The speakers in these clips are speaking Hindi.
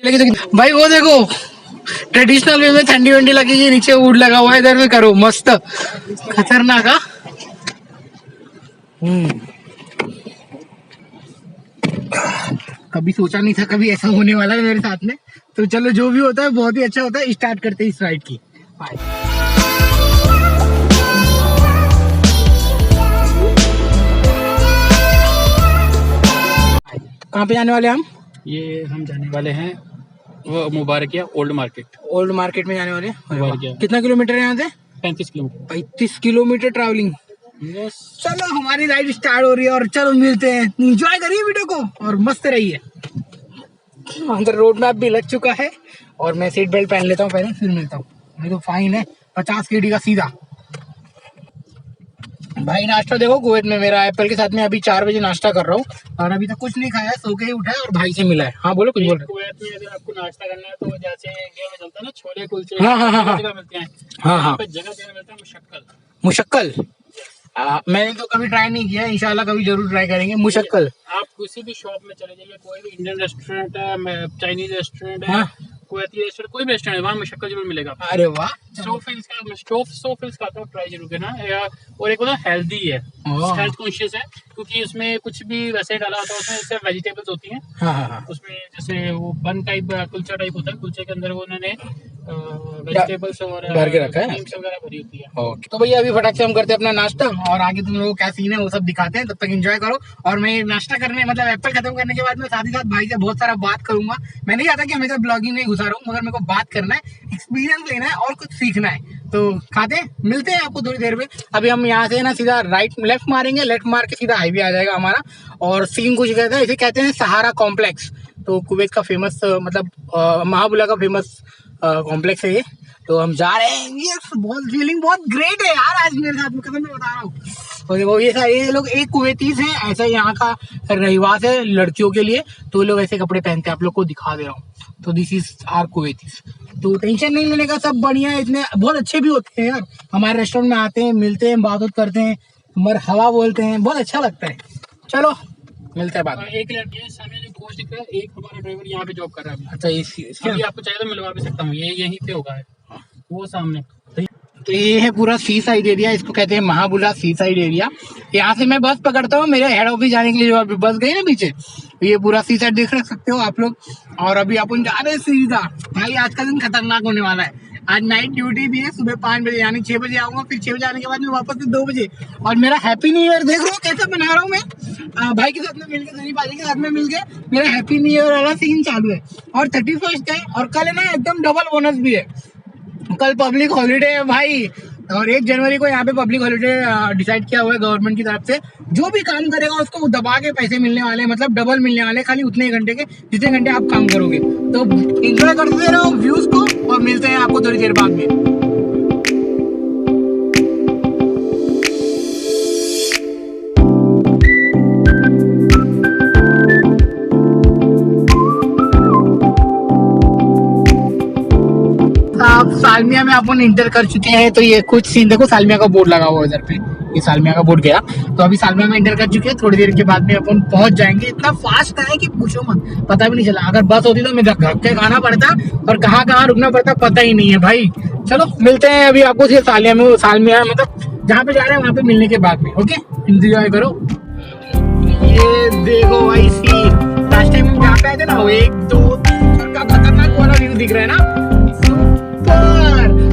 भाई वो देखो ट्रेडिशनल वे में ठंडी वंडी लगेगी, नीचे वुड लगा हुआ है, इधर में करो मस्त खतरनाक। कभी सोचा नहीं था कभी ऐसा होने वाला है मेरे साथ में। तो चलो जो भी होता है बहुत ही अच्छा होता है। स्टार्ट करते हैं इस राइड की। कहाँ पे जाने वाले हैं हम? ये हम जाने वाले हैं वो मुबारकिया ओल्ड मार्केट। ओल्ड मार्केट में जाने वाले हैं। मुबारकिया कितना किलोमीटर है यहाँ से? 35 किलोमीटर। 35 kilometre travelling. यस। चलो हमारी राइड स्टार्ट हो रही है और चलो मिलते हैं। एंजॉय करिए वीडियो को और मस्त रहिए। अंदर रोड मैप भी लग चुका है और मैं सीट बेल्ट पहन लेता हूँ पहले, फिर मिलता हूँ। नहीं तो फाइन है 50 kd का सीधा। भाई नाश्ता देखो कुवैत में मेरा एप्पल के साथ में अभी 4 बजे नाश्ता कर रहा हूँ और अभी तक कुछ नहीं खाया, सो के ही उठा है और भाई से मिला है। हाँ बोलो, कुछ बोल रहे? कुवैत में अगर आपको नाश्ता करना है तो जैसे इंडिया में चलता है ना छोले कुलचे, हाँ हाँ हाँ हाँ जगह मिलते हैं। हाँ हाँ जगह जगह मिलता है मुशक्कल। मुशक्कल मैंने तो कभी ट्राई नहीं किया, इंशाल्लाह कभी जरूर ट्राई करेंगे मुशक्कल। आप किसी भी शॉप में चले जाइए, कोई भी इंडियन रेस्टोरेंट है, चाइनीज रेस्टोरेंट है, हाँ। कुवैती रेस्टोरेंट, कोई भी रेस्टोरेंट है, वहाँ मुशक्कल जरूर मिलेगा। अरे वाह। स्टोफिल्स का तो ट्राई जरूर करना। और एक होता हेल्दी है, हेल्थ कॉन्शियस है, क्योंकि उसमें कुछ भी वैसे डाला होता है, उसमें सिर्फ वेजिटेबल्स होती हैं। हाँ हाँ हाँ। उसमें जैसे वो बन टाइप कुलचा टाइप होता है, कुलचे के अंदर वो उन्होंने वेजिटेबल्स और भर के रखा है। क्रीम्स वगैरह भरी होती है। ओके तो भैया अभी फटाक से हम करते हैं अपना नाश्ता और आगे तुम लोगों को क्या सीन है वो सब दिखाते हैं। तब तक एंजॉय करो। और मैं नाश्ता करने मतलब एप्पल खत्म करने के बाद में साथ ही साथ भाई से बहुत सारा बात करूंगा। मैं नहीं चाहता कि हमेशा ब्लॉगिंग में घुसा रहा हूँ, मगर मेरे को बात करना है, एक्सपीरियंस लेना है और कुछ सीखना है। तो खाते हैं, मिलते हैं आपको थोड़ी देर में। अभी हम यहाँ से ना सीधा राइट लेफ्ट मारेंगे, लेफ्ट मार के सीधा हाईवे आ जाएगा हमारा। और सीन कुछ कहते हैं, इसे कहते हैं सहारा कॉम्प्लेक्स। तो कुवैत का फेमस मतलब महाबुला का फेमस कॉम्प्लेक्स है ये। तो हम जा रहे हैं। ये बहुत फीलिंग बहुत ग्रेट है यार आज मेरे साथ में, कसम मैं बता रहा हूँ। और वो ये लोग एक कुवैतीस हैं, ऐसा यहाँ का रहिवास है लड़कियों के लिए। तो ये लोग ऐसे कपड़े पहनते हैं, आप लोग को दिखा दे रहा हूँ। तो दिस इज आर कुवैतीस। तो टेंशन नहीं लेने का, सब बढ़िया है। इतने बहुत अच्छे भी होते हैं यार, हमारे रेस्टोरेंट में आते हैं, मिलते हैं, बात करते हैं, मरहबा बोलते हैं, बहुत अच्छा लगता है। चलो मिलते हैं बाद में। एक लड़की है सामने जो पोस्ट दिख रहा है, एक हमारा ड्राइवर यहाँ पे जॉब कर रहा है। अच्छा अभी आपको चाहिए तो मिलवा भी सकता हूँ, ये यहीं पे होगा है वो सामने। तो ये है पूरा सी साइड एरिया, इसको कहते हैं महाबुला सी साइड एरिया। यहाँ से मैं बस पकड़ता हूँ मेरे हेड ऑफिस जाने के लिए, जो अभी बस गई ना पीछे, ये पूरा सी साइड देख सकते हो आप लोग। और अभी अपन जा रहे हैं सीधा। भाई आज का दिन खतरनाक होने वाला है। आज नाइट ड्यूटी भी है, सुबह 5 बजे यानी 6 बजे आऊंगा, फिर 6 बजे आने के बाद में वापस से 2 बजे। और मेरा हैप्पी न्यू ईयर देख लो कैसे मना रहा हूँ मैं। भाई के साथ में मिलकर, सनी पाजी के साथ में मिलकर मेरा हैप्पी न्यू ईयर वाला सीन चालू है। और 31 है और कल है ना एकदम डबल बोनस भी है। कल पब्लिक हॉलीडे है भाई, और 1 जनवरी को यहाँ पे पब्लिक हॉलीडे डिसाइड किया हुआ है गवर्नमेंट की तरफ से। जो भी काम करेगा उसको दबा के पैसे मिलने वाले, मतलब डबल मिलने वाले, खाली उतने घंटे के जितने घंटे आप काम करोगे। तो एंजॉय करते रहो व्यूज को और मिलते हैं आपको थोड़ी देर बाद में। आप सालमिया में अपन इंटर कर चुके हैं। तो ये कुछ सीन देखो, सालमिया का बोर्ड लगा हुआ है इधर पे, ये सालमिया का बोर्ड गया। तो अभी सालमिया में इंटर कर चुके हैं, थोड़ी देर के बाद में अपन पहुंच जाएंगे। इतना फास्ट है कि पूछो मत, पता भी नहीं चला। अगर बस होती तो मैं धक्के खाना पड़ता और कहाँ कहाँ रुकना पड़ता पता ही नहीं है भाई। चलो मिलते हैं अभी आपको सालमिया मतलब जहाँ पे जा रहे हैं वहाँ पे मिलने के बाद में। ओके एंजॉय करो। ये देखो भाई सीन, लास्ट टाइम हम जहाँ पे आए थे ना, वो 1 2 का खतरनाक वाला व्यू दिख रहा है ना,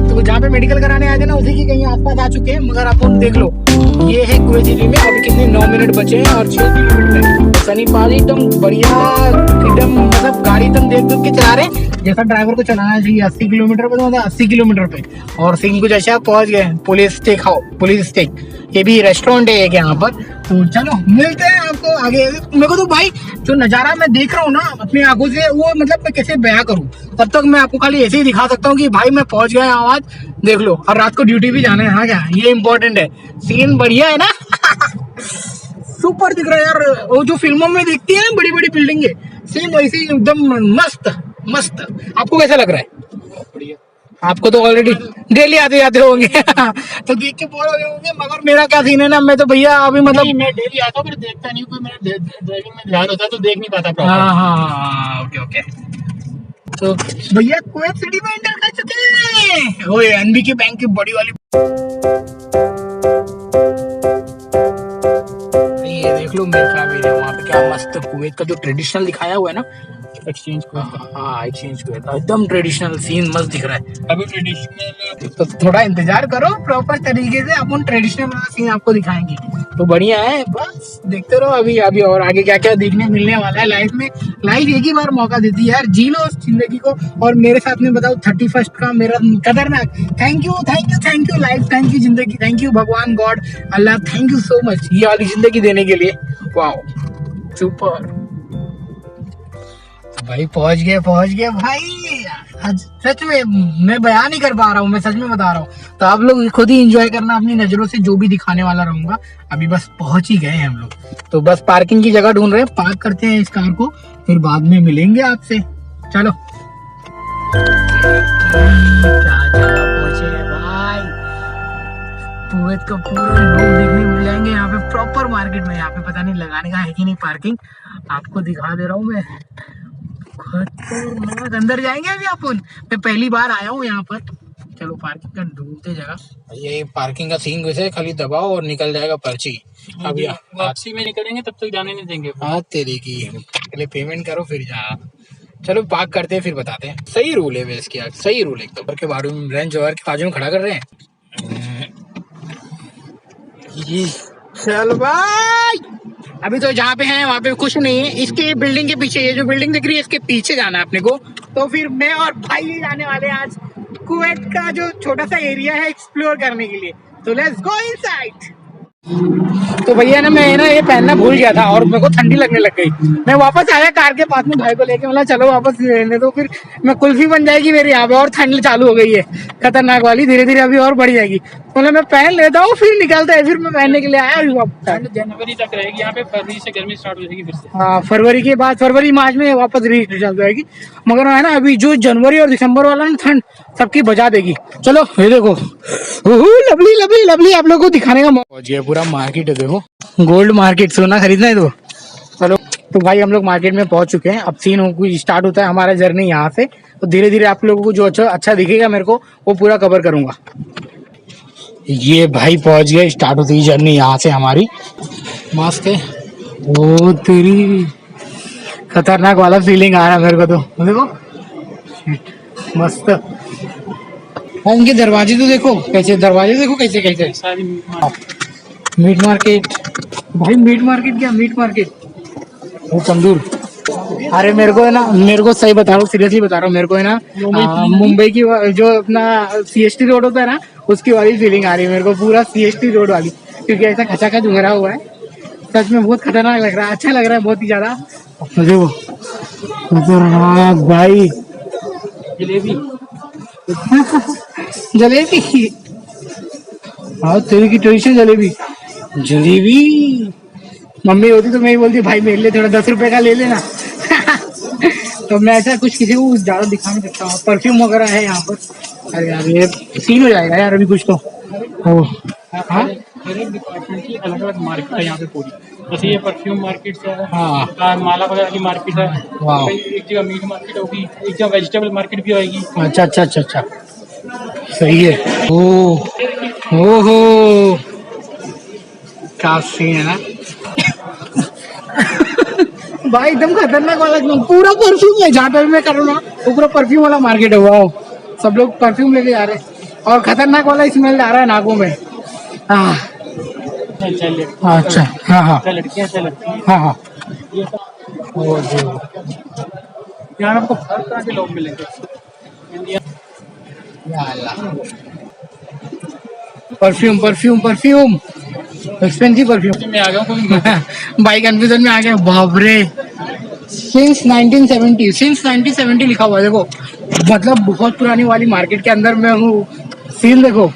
तो जहाँ पे मेडिकल कराने आए थे ना उसी की कहीं आसपास आ चुके हैं। मगर आप देख लो, ये है कुवैत सिटी में। अभी कितने 9 मिनट बचे हैं और 6 किलोमीटर है। सनी पाजी एकदम बढ़िया, एकदम मतलब गाड़ी एकदम देख देख के चला रहे हैं जैसा ड्राइवर को चलाना चाहिए। 80 किलोमीटर पे, मतलब 80 किलोमीटर पे। और सीन कुछ अच्छा पहुंच गए। पुलिस स्टेक ये भी रेस्टोरेंट है एक यहाँ पर। तो चलो मिलते हैं आपको आगे। मेरे को तो भाई जो नजारा मैं देख रहा हूँ ना अपनी आंखों से, वो मतलब मैं कैसे बयां करूँ। तब तक मैं आपको खाली ऐसे ही दिखा सकता हूँ कि भाई मैं पहुंच गया आवाज देख लो। और रात को ड्यूटी भी जाना है। हाँ क्या ये इम्पोर्टेंट है। सीन बढ़िया है ना सुपर दिख रहा है यार। वो जो फिल्मों में दिखती है ना बड़ी बड़ी बिल्डिंग है, सेम वैसे ही एकदम मस्त मस्त। आपको कैसा लग रहा है? बढ़िया। आपको तो ऑलरेडी डेली आते जाते होंगे तो देख के बोर हो गए होंगे। मगर मेरा क्या सीन है ना, मैं तो भैया अभी मतलब मैं डेली आता हूँ पर देखता नहीं हूँ, मेरा ड्राइविंग में ध्यान होता है तो देख नहीं पाता। हाँ ओके तो भैया कुवैत सिटी में एंटर कर चुके हैं। ओए एनबीके बैंक की बड़ी वाली, ये देख लो मेरा भी है वहाँ पे, क्या मस्त कुवैत का जो ट्रेडिशनल दिखाया हुआ है ना, एक्सचेंज को। हाँ एक्सचेंज कुवैत एकदम ट्रेडिशनल सीन मस्त दिख रहा है। अभी ट्रेडिशनल तो थोड़ा इंतजार करो, प्रॉपर तरीके से अपन ट्रेडिशनल वाला सीन आपको दिखाएंगे। तो बढ़िया है, बस देखते रहो अभी अभी और आगे क्या क्या देखने मिलने वाला है लाइफ में। लाइफ एक ही बार मौका देती है यार, जी लो उस जिंदगी को। और मेरे साथ में बताओ 31 का मेरा खतरनाक thank you thank you thank you life, thank you जिंदगी, थैंक यू भगवान God Allah, thank you so much ये वाली जिंदगी देने के लिए। वाओ सुपर भाई, पहुंच गए भाई। आज सच में मैं बयान नहीं कर पा रहा हूँ, मैं सच में बता रहा हूँ। तो आप लोग खुद ही एंजॉय करना अपनी नजरों से, जो भी दिखाने वाला रहूंगा। अभी बस पहुंच ही गए हैं हम लोग, तो बस पार्किंग की जगह ढूंढ रहे हैं, पार्क करते हैं इस कार को, फिर बाद में मिलेंगे आपसे। चलो क्या जगह पहुंचे हैं भाई, कुवैत का पूरा लोग देखने मिल जाएंगे यहाँ पे प्रॉपर मार्केट में। यहाँ पे पता नहीं लगाने का है कि नहीं पार्किंग, आपको दिखा दे रहा हूँ मैं। खतरनाक, अंदर जाएंगे अभी अपन, मैं पहली बार आया हूँ यहाँ पर। चलो पार्किंग का ढूंढते जगह। ये पार्किंग का सीन वैसे खाली दबाओ और निकल जाएगा पर्ची। अभी वापसी में निकलेंगे तब तक जाने नहीं देंगे। हाँ तेरे की, पहले पेमेंट करो फिर जा। चलो पार्क करते हैं फिर बताते हैं। सही रूल है वैसे, क्या सही रूल है एकदम। के बाजू में रेंज रोवर के बाजू में खड़ा कर रहे हैं। चल भाई, अभी तो जहाँ पे हैं वहाँ पे कुछ नहीं है। इसके बिल्डिंग के पीछे, ये जो बिल्डिंग दिख रही है इसके पीछे जाना है अपने को। तो फिर मैं और भाई ही जाने वाले हैं आज कुवैत का जो छोटा सा एरिया है एक्सप्लोर करने के लिए। तो लेट्स गो इनसाइड। तो भैया ना मैं ना ये पहनना भूल गया था और मेरे को ठंडी लगने लग गई। मैं वापस आया कार के पास में भाई को लेके, मतलब चलो वापस लेने दो, फिर मैं कुल्फी बन जाएगी मेरी यहाँ पे। और ठंड चालू हो गई है खतरनाक वाली, धीरे धीरे अभी और बढ़ जाएगी। मतलब मैं पहन लेता हूँ फिर निकलता है, फिर मैं पहनने के लिए आया अभी वापस। ठंड जनवरी तक रहेगी यहाँ पे, फरवरी से गर्मी स्टार्ट हो जाएगी फिर से। हाँ फरवरी के बाद, फरवरी मार्च में वापस रीच चल जाएगी। मगर है ना अभी जो जनवरी और दिसंबर वाला ना ठंड सबकी बजा देगी। चलो ये देखो लवली लवली लवली, आप लोगों को दिखाने का पहुंच गया। पूरा मार्केट है देखो, गोल्ड मार्केट, सोना खरीदना है तो चलो। तो भाई हम लोग मार्केट में पहुंच चुके हैं। अब सीन स्टार्ट होता है हमारा जर्नी यहाँ से। तो धीरे धीरे आप लोगों को जो अच्छा दिखेगा मेरे को वो पूरा कवर करूंगा। ये भाई पहुंच गए, स्टार्ट होती है जर्नी यहाँ से हमारी। मस्त है, ओ तेरी खतरनाक वाला फीलिंग आ रहा है मेरे को। तो देखो मस्त, और उनके दरवाजे तो देखो कैसे, दरवाजे देखो कैसे कैसे। सारी मीट मार्केट भाई, मीट मार्केट क्या मीट मार्केट, वो तंदूर। अरे मेरे को है ना, मेरे को सही बता रहा हूँ, सीरियसली बता रहा हूँ, मेरे को है ना मुंबई की जो अपना CST रोड होता है ना, उसकी वाली फीलिंग आ रही है मेरे को, पूरा CST रोड वाली। क्योंकि ऐसा खचाखच उभरा हुआ है, सच में बहुत खतरनाक लग रहा है, अच्छा लग रहा है बहुत ही ज्यादा। मुझे वो खतरनाक भाई, जलेबी जलेबी, हाँ तेरी की ट्रेडिशनल जलेबी। जलेबी मम्मी होती तो मैं ही बोलती भाई मेरे लिए थोड़ा 10 रुपए का ले लेना। तो मैं ऐसा कुछ किसी को ज्यादा दिखा नहीं सकता। परफ्यूम वगैरह है यहाँ पर। अरे यार ये सीन हो जाएगा यार अभी कुछ तो। हाँ हर एक डिपार्टमेंट की अलग अलग मार्केट है यहाँ पे पूरी। जैसे ये परफ्यूम मार्केट है, हाँ माला वगैरह की मार्केट है, वाह। एक जगह मीट मार्केट होगी, एक जगह वेजिटेबल मार्केट भी होगी। अच्छा अच्छा अच्छा अच्छा, सही है। ओहो क्या सीन है ना भाई, एकदम खतरनाक वाला पूरा परफ्यूम है। जहाँ पे मैं कर रहा हूँ वो पूरा परफ्यूम वाला मार्केट है। वाह, सब लोग परफ्यूम लेके जा रहे हैं और खतरनाक वाला स्मेल आ रहा है नाकों में। हाँ अच्छा, हाँ हाँ लड़कियाँ हाँ हाँ, यहाँ आपको हर तरह के लोग मिलेंगे। Perfume perfume perfume, expensive perfume मैं आ गया हूँ भाई, कंफ्यूजन में आ गया। बाप रे, सिंस 1970 लिखा हुआ है देखो, मतलब बहुत पुरानी वाली मार्केट के अंदर मैं हूँ। सीन देखो,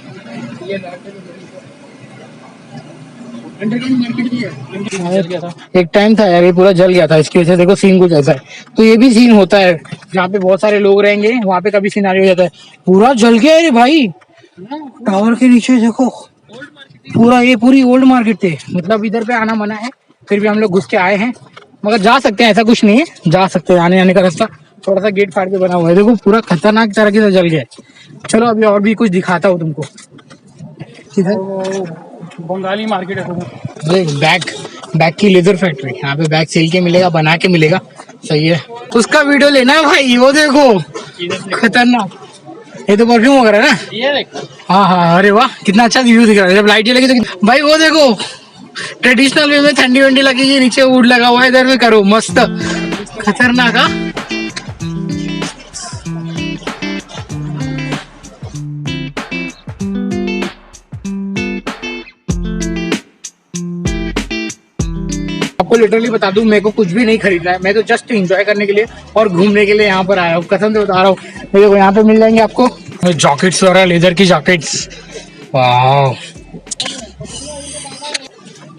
एक टाइम था यार ये पूरा जल गया था, इसकी वजह से देखो सीन कुछ ऐसा है। तो ये भी सीन होता है जहाँ पे बहुत सारे लोग रहेंगे, वहाँ पे कभी सिनारी हो जाता है। पूरा जल गया है भाई, टावर के नीचे देखो पूरा, ये पूरी ओल्ड मार्केट थे। मतलब इधर पे आना मना है, फिर भी हम लोग घुस के आए हैं। मगर जा सकते हैं, ऐसा कुछ नहीं है, जा सकते हैं, आने आने का रास्ता थोड़ा सा गेट फाड़ के बना हुआ है, देखो पूरा खतरनाक तरह से जल गया है। चलो अभी और भी कुछ दिखाता हूँ तुमको। बंगाली मार्केट है बैग की लेदर फैक्ट्री, यहाँ पे बैग सिल के मिलेगा, बना के मिलेगा। सही है, उसका वीडियो लेना है भाई। वो देखो खतरनाक, ये तो परफ्यूम वगैरह ना, ये देख। हाँ हाँ, अरे वाह कितना अच्छा व्यू दिख रहा है जब लाइट जलेगी तो। भाई वो देखो ट्रेडिशनल वे में ठंडी वंडी लगेगी, नीचे वुड लगा हुआ है, इधर में करो मस्त खतरनाक। आपको लिटरली बता दूं, मेरे को कुछ भी नहीं खरीदना है, मैं तो जस्ट एंजॉय करने के लिए और घूमने के लिए यहाँ पर आया हूँ। कसम से बता रहा हूँ। देखो यहाँ पे मिल जाएंगे आपको जैकेट्स वगैरह, लेदर की जैकेट्स। वाह,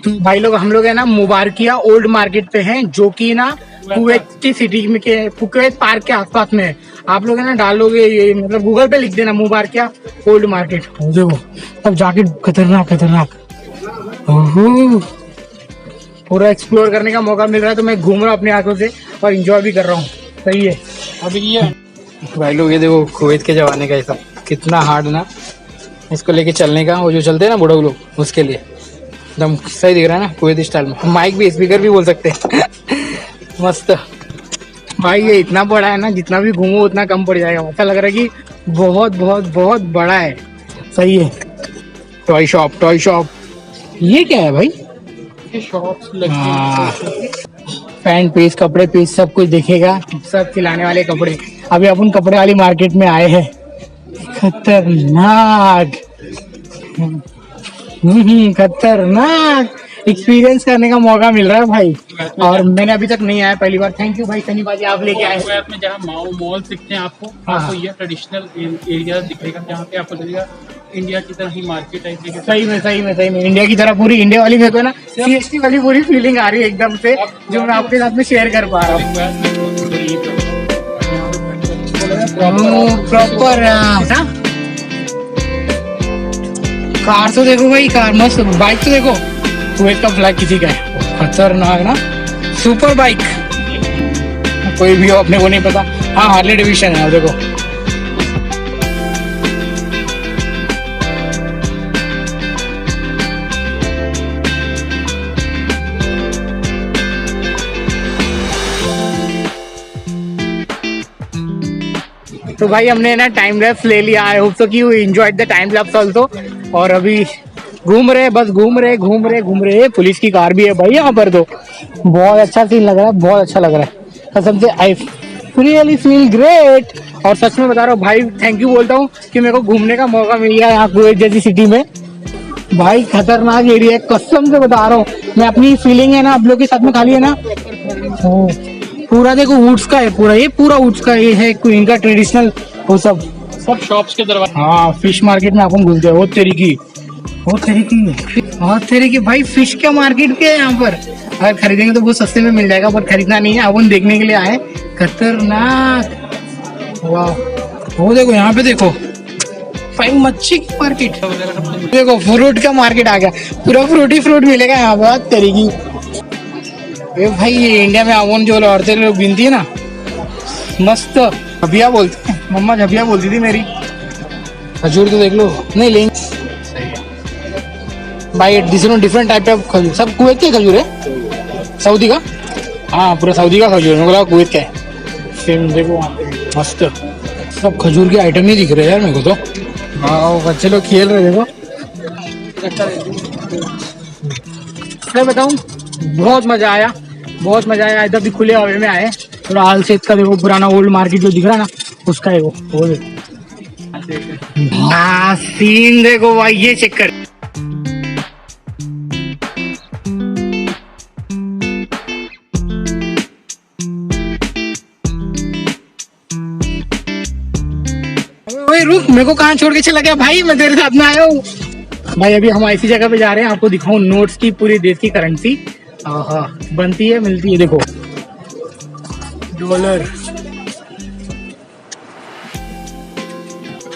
तो भाई लोग हम लोग है ना मुबारकिया ओल्ड मार्केट पे हैं, जो कि ना कुवैत की सिटी में के कुवैत पार्क के आसपास में है। आप लोग है ना डालोगे ये, मतलब गूगल पे लिख देना मुबारकिया ओल्ड मार्केट, देखो अब जैकेट खतरनाक खतरनाक। ओहो, पूरा एक्सप्लोर करने का मौका मिल रहा है, तो मैं घूम रहा हूँ अपनी आंखों से और एंजॉय भी कर रहा हूँ। सही है। अभी ये भाई लोग ये देखो कुवैत के जमाने का ये सब कितना हार्ड ना, इसको लेके चलने का, वो जो चलते हैं ना बुढ़ा लोग, उसके लिए एकदम सही दिख रहा है ना कुवैती स्टाइल में। माइक भी, स्पीकर भी बोल सकते हैं। मस्त भाई, ये इतना बड़ा है ना, जितना भी घूमो उतना कम पड़ जाएगा। ऐसा लग रहा है कि बहुत बहुत बहुत बड़ा है। सही है। टॉय शॉप, ये क्या है भाई? शॉप्स लगे हैं। पैंट पीस, कपड़े पीस, सब कुछ दिखेगा, सब खिलाने वाले कपड़े। अभी अपन कपड़े वाली मार्केट में आए हैं। खतरनाक खतरनाक एक्सपीरियंस करने का मौका मिल रहा है भाई, और मैंने अभी तक नहीं आया, पहली बार। थैंक यू भाई सनी बाजी, आप लेके आए। कुवैत में जहाँ मॉल दिखते हैं आपको, आपको ये ट्रेडिशनल एरिया दिखेगा, जहाँ पे आपको लगेगा इंडिया की तरह ही मार्केट है। सही में इंडिया की तरह, पूरी इंडिया वाली मेरे को ना CST वाली पूरी फीलिंग आ रही है एकदम से, जो मैं आपके साथ में शेयर कर पा रहा हूँ। प्रॉपर कार तो देखो भाई, कार मस्त। बाइक तो देखो, कुवैत का फ्लैग किसी का है, खतरनाक ना, सुपर बाइक। कोई भी हो, अपने को नहीं पता। हाँ, हार्ले डेविडसन है, देखो। तो भाई हमने ना टाइम लैप्स ले लिया। आई होप सो कि you enjoyed the time lapse also. और अभी घूम रहे, बस घूम रहे। पुलिस की कार भी है भाई यहाँ पर, तो बहुत अच्छा सीन लग रहा है, बहुत अच्छा लग रहा है कसम से। I really feel great. और सच में बता रहा हूँ भाई, थैंक यू बोलता हूँ कि मेरे को घूमने का मौका मिल गया यहाँ कुवैत जैसी सिटी में। भाई खतरनाक एरिया है, कसम से बता रहा हूँ। मैं अपनी फीलिंग है ना आप लोग के साथ में खाली है ना, पूरा देखो वुड्स का है, पूरा वुड्स का ये है इनका ट्रेडिशनल, वो सब शॉप्स के दरवाजे। हाँ, फिश मार्केट में अपन घुस गए। वो तेरी की भाई, फिश के मार्केट के यहाँ पर अगर खरीदेंगे तो बहुत सस्ते में मिल जाएगा, पर खरीदना नहीं है, अपन देखने के लिए आए। खतरनाक। वाह, वो देखो यहाँ पे देखो भाई मच्छी की मार्केट, देखो फ्रूट का मार्केट आ गया, पूरा फ्रूट मिलेगा यहाँ पर तेरी की। ये भाई इंडिया में अवन जो औरतें लोग बिनती है ना, मस्त झबिया बोलते हैं, मम्मा झबिया बोलती थी मेरी। खजूर तो देख लो, नहीं लेंगे भाई, डिफरेंट टाइप का खजूर, सब कुवैत के खजूर है, सऊदी का। हाँ, पूरा सऊदी का खजूर, मेरे को लगा कुवैत का है। सेम देखो मस्त, सब खजूर के आइटम ही दिख रहे हैं यार मेरे को तो। हाँ, बच्चे लोग खेल रहे देखो। मैं बताऊँ, बहुत मजा आया। इधर भी खुले हवे में आए। थोड़ा हाल से इसका देखो, पुराना ओल्ड मार्केट जो दिख रहा है ना, उसका है वो सीन देखो भाई, ये चेक कर। रुक, मेरे को कहाँ छोड़ के चला गया भाई, मैं तेरे साथ में आया हूँ भाई। अभी हम ऐसी जगह पे जा रहे हैं, आपको दिखाऊं नोट्स की, पूरी देश की करेंसी बनती है, मिलती है। देखो डॉलर,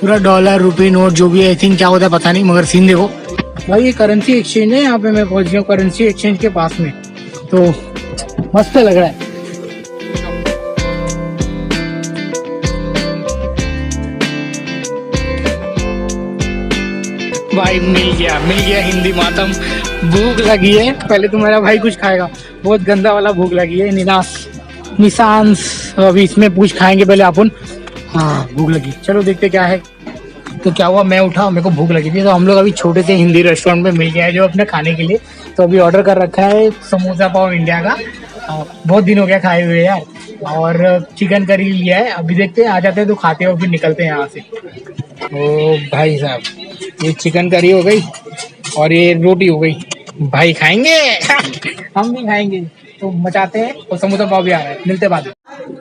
पूरा डॉलर रुपए नोट जो भी है, आई थिंक क्या होता है पता नहीं, मगर सीन देखो भाई। ये करेंसी एक्सचेंज है, यहाँ पे मैं पहुंच गया करेंसी एक्सचेंज के पास में, तो मस्त लग रहा है। भाई मिल गया हिंदी मातम। भूख लगी है, पहले तो मेरा भाई कुछ खाएगा, बहुत गंदा वाला भूख लगी है। निशांस अभी इसमें पूछ खाएंगे पहले अपन। हाँ भूख लगी, चलो देखते क्या है। तो क्या हुआ, मैं उठा, मेरे को भूख लगी थी, तो हम लोग अभी छोटे से हिंदी रेस्टोरेंट में मिल गया है जो अपने खाने के लिए। तो अभी ऑर्डर कर रखा है समोसा पाव इंडिया का, बहुत दिन हो गया खाए हुए यार, और चिकन करी लिया है। अभी देखते हैं, आ जाते हैं तो खाते हैं और फिर निकलते हैं यहाँ से। ओ भाई साहब, ये चिकन करी हो गई और ये रोटी हो गई। भाई खाएंगे हम भी खाएंगे, तो मचाते हैं। और समोसा पाव भी आ रहा है, मिलते बाद में।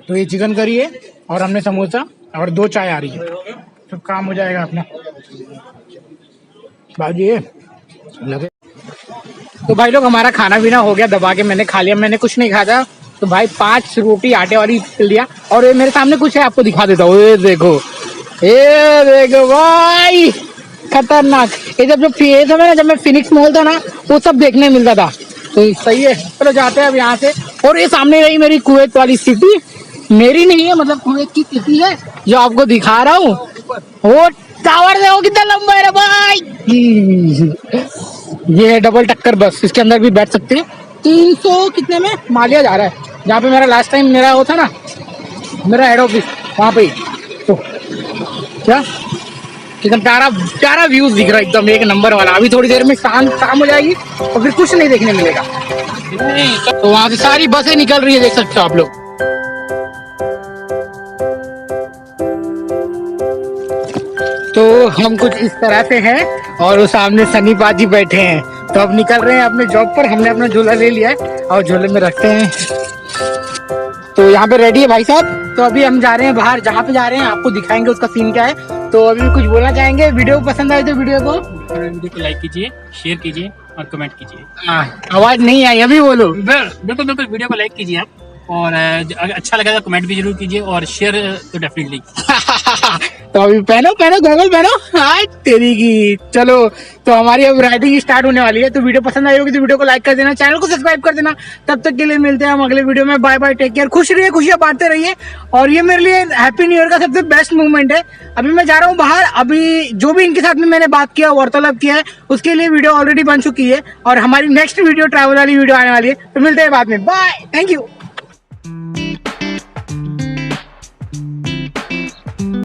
तो ये चिकन करी है और हमने समोसा और 2 चाय आ रही है, तो काम हो जाएगा अपना। बाजी ये लगे। तो भाई लोग हमारा खाना पीना हो गया, दबा के मैंने खा लिया। मैंने कुछ नहीं खाया, तो भाई 5 रोटी आटे वाली लिया। और ये मेरे सामने कुछ है, आपको दिखा देता हूँ। ये देखो भाई, खतरनाक। ये जब मैं फिनिक्स मॉल था ना, वो सब देखने मिलता था। तो सही है, चलो जाते हैं अब यहाँ से। और ये सामने रही मेरी कुवैत वाली सिटी, मेरी नहीं है, मतलब कुवैत की सिटी है जो आपको दिखा रहा हूँ। वो टावर देखो कितना लंबा है भाई। ये है डबल टक्कर बस, इसके अंदर भी बैठ सकते हैं। 300 कितने में मालिया जा रहा है, जहाँ पे मेरा लास्ट टाइम मेरा वो था ना, मेरा हेड ऑफिस, वहाँ पे। तो क्या एकदम प्यारा व्यूज दिख रहा है, एकदम एक नंबर वाला। अभी थोड़ी देर में शाम हो जाएगी और फिर कुछ नहीं देखने मिलेगा। तो वहाँ से सारी बसें निकल रही है, देख सकते हो आप लोग। तो हम कुछ इस तरह से हैं और वो सामने सनी पाजी बैठे हैं। तो अब निकल रहे हैं अपने जॉब पर। हमने अपना झोला ले लिया है और झोले में रखते हैं। तो यहाँ पे रेडी है भाई साहब। तो अभी हम जा रहे हैं बाहर, जहाँ पे जा रहे हैं आपको दिखाएंगे उसका सीन क्या है। तो अभी कुछ बोलना चाहेंगे? वीडियो पसंद आए तो वीडियो को लाइक कीजिए, शेयर कीजिए और कमेंट कीजिए। आवाज नहीं आई, अभी बोलो। बिल्कुल वीडियो को लाइक कीजिए आप, और अच्छा लगा तो कमेंट भी जरूर कीजिए, और शेयर तो डेफिनेटली। तो अभी पहनो गॉगल पहनो। हाँ तेरी की। चलो, तो हमारी अब राइडिंग स्टार्ट होने वाली है। तो वीडियो पसंद आई होगी तो वीडियो को लाइक कर देना, चैनल को सब्सक्राइब कर देना। तब तक के लिए मिलते हैं हम अगले वीडियो में। बाय बाय, टेक केयर, खुश रहिए, खुशियां बांटते रहिए। और ये मेरे लिए हैप्पी न्यू ईयर का सबसे बेस्ट मूवमेंट है। अभी मैं जा रहा हूँ बाहर, अभी जो भी इनके साथ में मैंने बात किया, वार्तालाप किया है, उसके लिए वीडियो ऑलरेडी बन चुकी है। और हमारी नेक्स्ट वीडियो ट्रैवल वाली वीडियो आने वाली है। तो मिलते हैं बाद में, बाय, थैंक यू।